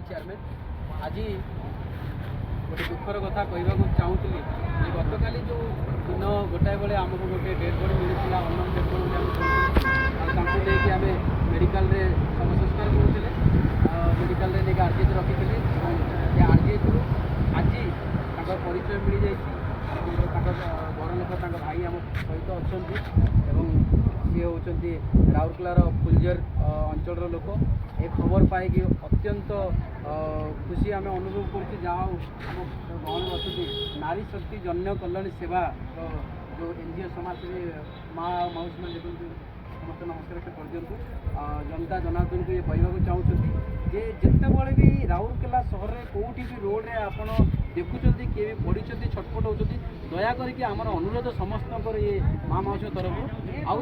chairman आज गोटे दुखर कथा कहवाक चाहूली गत काली जो दिन गोटाए बेले आमको गोटे डेड बॉडी मिलता अननोन डेड बॉडी लेकिन आम मेडिकल शव संस्कार करूँ मेडिकल नहीं आरजीएच रखी आरजीएच रु आज परिचय मिल जाए बड़ लोक भाई आम सहित अच्छा सी होती राउरकेलार फुलझर अंचल लोक ए खबर पाई अत्यंत खुशी आम अनुभव कर जहाँ आम गहन अच्छी नारी शक्ति जन्य कल्याण सेवा जो एनजीओ समाजसेवी माँ मौसी मैंने देखते समस्त नमस्कार कर दिंतु जनता जनार्दन को ये कहवाक चाहूँगी जे जितेबाला भी राउरकेला सहर में कौटी भी रोड रे आप देखुं किए भी पढ़ी छटपट होती दयाकोरी आमर अनुरोध समस्त ये माँ मौसी तरफ आउ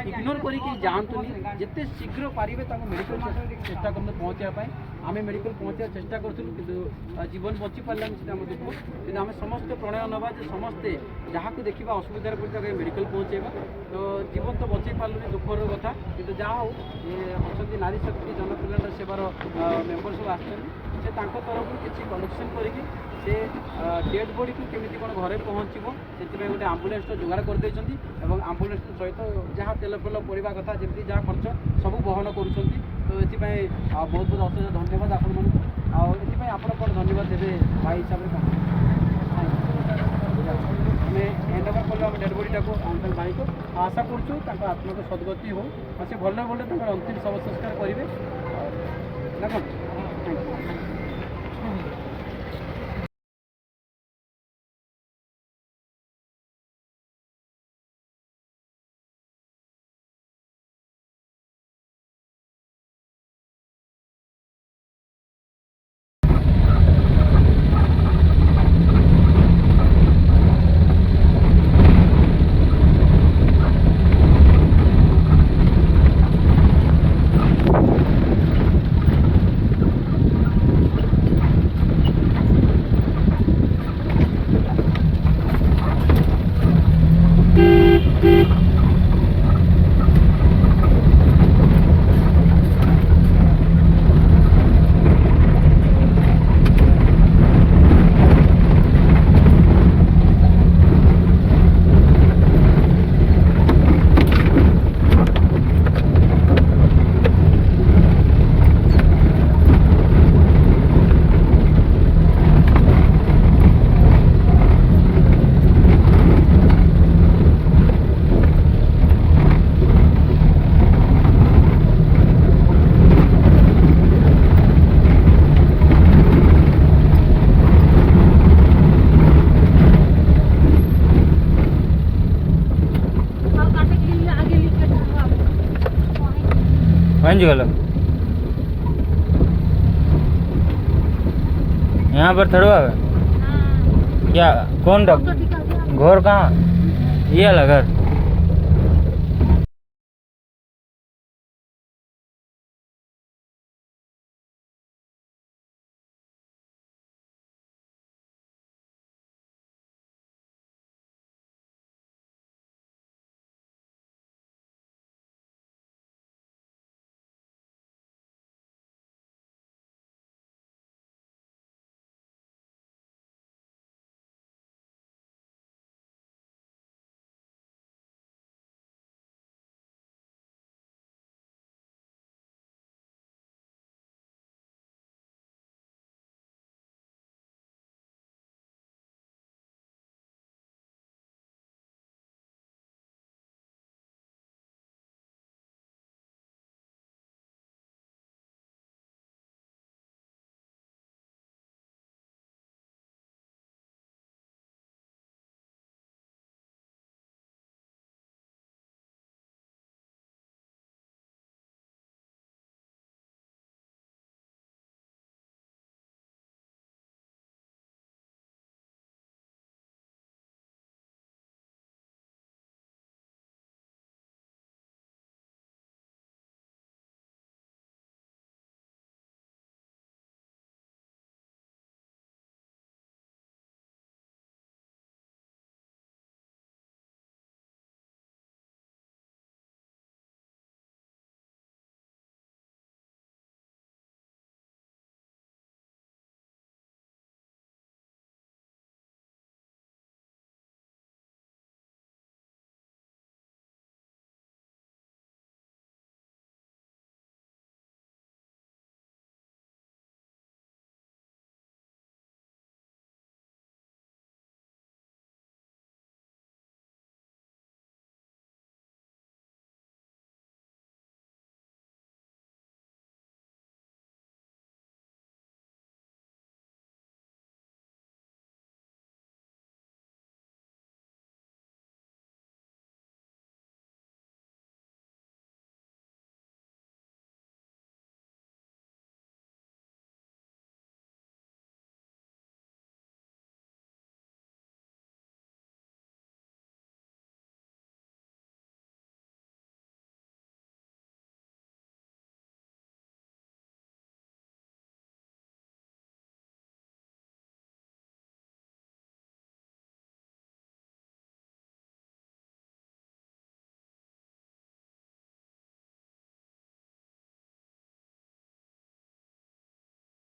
इग्नोर करके जातुनि जिते शीघ्र पारे मेडिकल चेष्टा करते पहुँचापी आम मेडिकल पहुँचा चेष्टा करूँ कि जीवन बची पारानी से आम दुख कि आम समस्त प्रणय नवा समस्ते जहाँ को देखा असुविधार पड़ता मेडिकल पहुँचेगा तो जीवन तो बचे पार्लुनि दुखर कथा कि जहाँ हो अच्छा नारी शक्ति जनकल्याण सेवार मेम्बर सब आसे तरफ किसी कलेक्शन करके से डेड बॉडी को केमी कौन घरे पहुँचो से गोटे आम्बुलांस जोगाड़ करदे आम्बुलांस सहित जहाँ तेल फेल पड़ा कथा जमी जहाँ खर्च सब बहन कर तो ये बहुत बहुत अशेष धन्यवाद आपण मानी आप धन्यवाद देवे भाई हिसाब से आम हैंड ओवर कलु डेड बॉडीटा को अंकल भाई को आशा करूँ आत्मा को सदगति हो से भल भले अंतिम शव संस्कार करेंगे देखो गलो यहाँ पर थड़वा है क्या कौन डॉक्टर घर कहाँ ये वाला घर